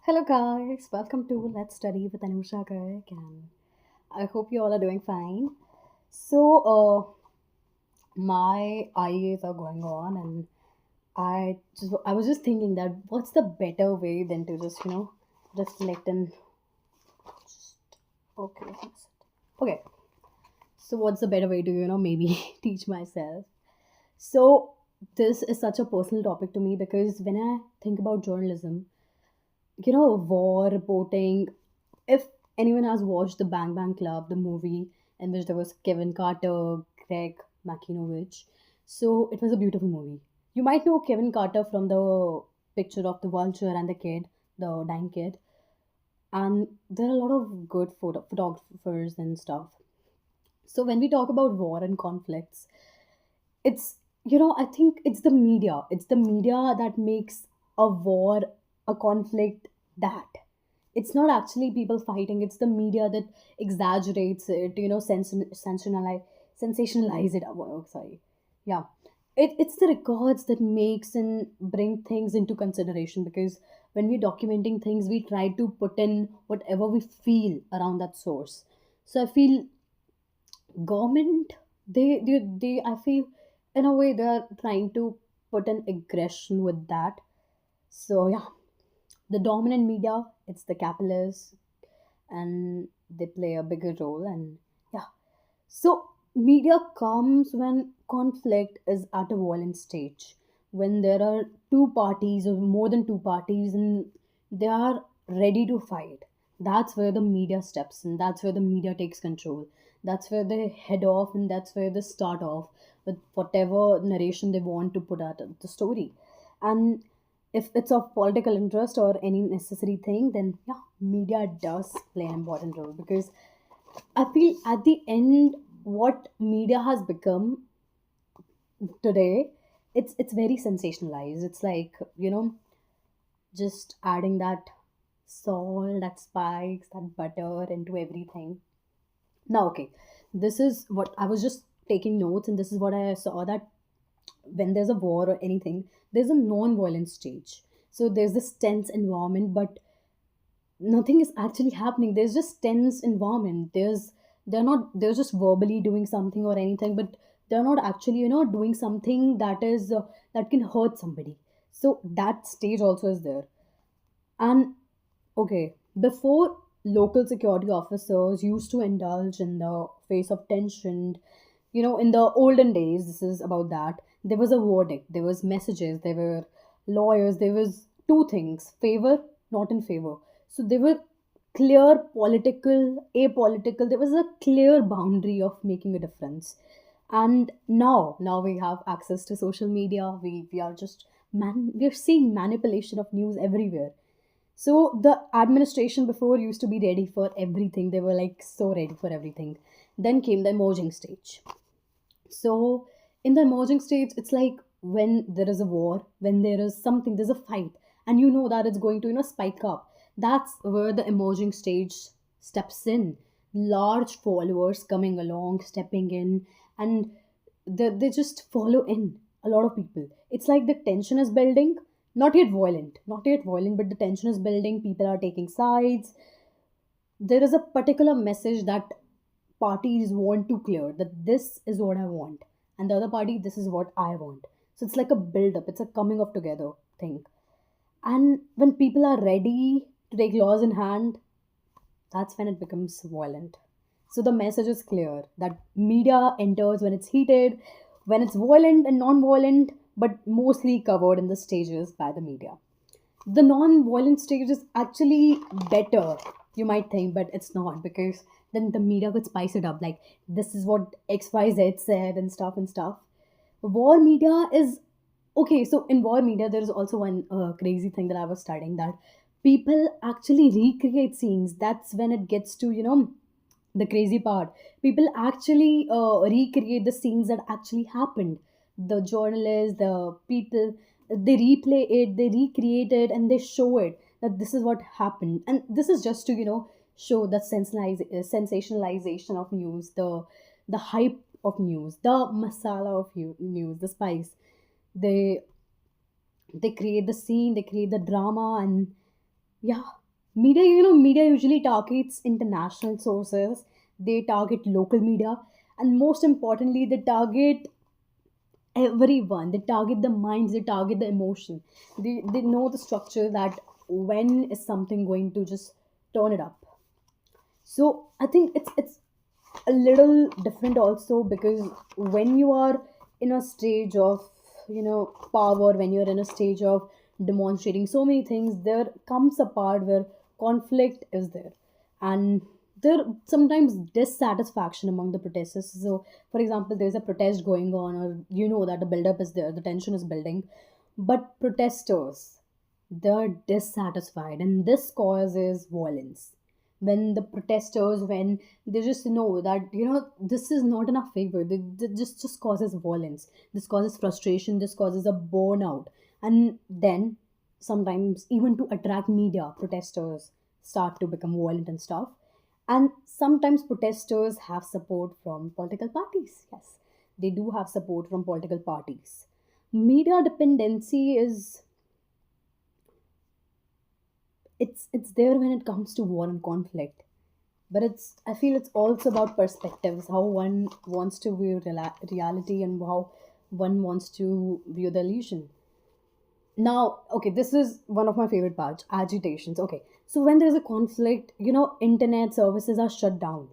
Hello, guys. Welcome to Let's Study with Anusha Garg, and I hope you all are doing fine. My IAs are going on, and I was just thinking that what's the better way than to just reflect and just okay, okay. So what's the better way to maybe teach myself? So this is such a personal topic to me because when I think about journalism, war reporting. If anyone has watched the Bang Bang Club, the movie in which there was Kevin Carter, Greg Makinovich, so it was a beautiful movie. You might know Kevin Carter from the picture of the vulture and the kid, the dying kid, and there are a lot of good photographers and stuff. So when we talk about war and conflicts, it's I think it's the media that makes a war, a conflict, that it's not actually people fighting. It's the media that exaggerates it, sensationalize it. Oh, sorry. Yeah, it's the records that makes and bring things into consideration, because when we're documenting things, we try to put in whatever we feel around that source. So I feel government, they I feel in a way they're trying to put an aggression with that. So yeah, the dominant media, it's the capitalists, and they play a bigger role. And yeah, so media comes when conflict is at a violent stage, when there are two parties or more than two parties and they are ready to fight. That's where the media steps in. That's where the media takes control. That's where they head off, and that's where they start off with whatever narration they want to put out of the story. And if it's of political interest or any necessary thing, then yeah, media does play an important role, because I feel at the end, what media has become today, it's very sensationalized. It's like, just adding that salt, that spikes, that butter into everything. Now, okay, this is what I was just taking notes, and this is what I saw, that when there's a war or anything, there's a non-violent stage. So there's this tense environment, but nothing is actually happening. There's just tense environment. They're just verbally doing something or anything, but they're not actually doing something that is that can hurt somebody. So that stage also is there. And okay, before, local security officers used to indulge in the face of tension. In the olden days, this is about that. There was a verdict, there was messages, there were lawyers, there was two things: favor, not in favor. So there were clear political, apolitical. There was a clear boundary of making a difference. And now we have access to social media. We are just we're seeing manipulation of news everywhere. So the administration before used to be ready for everything. They were like so ready for everything. Then came the emerging stage. So in the emerging stage, it's like when there is a war, when there is something, there's a fight, and you know that it's going to spike up. That's where the emerging stage steps in. Large followers coming along, stepping in, and they just follow in. A lot of people. It's like the tension is building, not yet violent, but the tension is building. People are taking sides. There is a particular message that parties want to clear, that this is what I want, and the other party, this is what I want. So it's like a build up, it's a coming up together thing. And when people are ready to take laws in hand, that's when it becomes violent. So the message is clear that media enters when it's heated, when it's violent and non violent, but mostly covered in the stages by the media. The non-violent stage is actually better, you might think, but it's not, because then the media could spice it up, like this is what XYZ said and stuff and stuff. War media is okay. So in war media, there is also one crazy thing that I was studying, that people actually recreate scenes. That's when it gets to the crazy part. People actually recreate the scenes that actually happened. The journalists, the people, they replay it, they recreate it, and they show it, that this is what happened. And this is just to show the sensationalization of news, the hype of news, the masala of news, the spice. They they create the scene, they create the drama, and Yeah, media usually targets international sources, they target local media, and most importantly, they target everyone. They target the minds, they target the emotion. They know the structure that when is something going to just turn it up. So I think it's a little different also, because when you are in a stage of power, when you're in a stage of demonstrating so many things, there comes a part where conflict is there, and there sometimes dissatisfaction among the protesters. So for example, there's a protest going on, or that the buildup is there, the tension is building, but protesters, they're dissatisfied, and this causes violence. When the protesters, when they just know that this is not enough favor, they just causes violence, this causes frustration, this causes a burnout. And then sometimes even to attract media, protesters start to become violent and stuff. And sometimes protesters have support from political parties. Yes, they do have support from political parties. Media dependency is, it's there when it comes to war and conflict, but I feel it's also about perspectives, how one wants to view reality, and how one wants to view the illusion. Now, okay, this is one of my favorite parts, agitations. Okay, so when there's a conflict, internet services are shut down,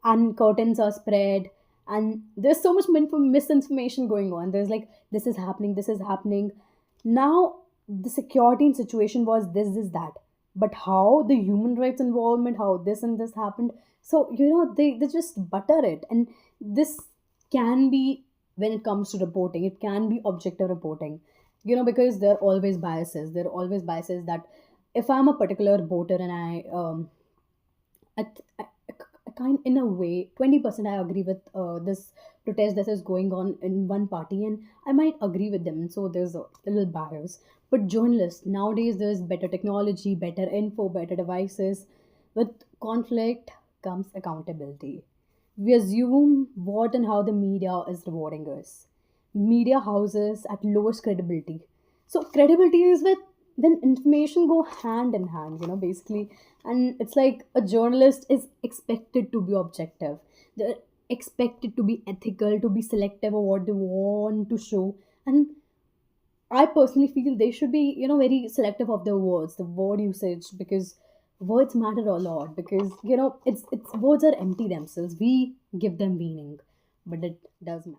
and curtains are spread, and there's so much misinformation going on. There's like, this is happening, this is happening. Now the security in situation was this that, but how the human rights involvement, how this and this happened. So they just butter it. And this can be, when it comes to reporting, it can be objective reporting, because there are always biases that if I'm a particular voter, and I kind, in a way, 20% I agree with this protest that is going on in one party, and I might agree with them. And so there's a little bias. But journalists, nowadays, there's better technology, better info, better devices. With conflict comes accountability. We assume what and how the media is rewarding us. Media houses at lowest credibility. So credibility is with when information go hand in hand, basically. And it's like a journalist is expected to be objective. They're expected to be ethical, to be selective of what they want to show. And I personally feel they should be, very selective of their words, the word usage, because words matter a lot. Because it's words are empty themselves. We give them meaning, but it does matter.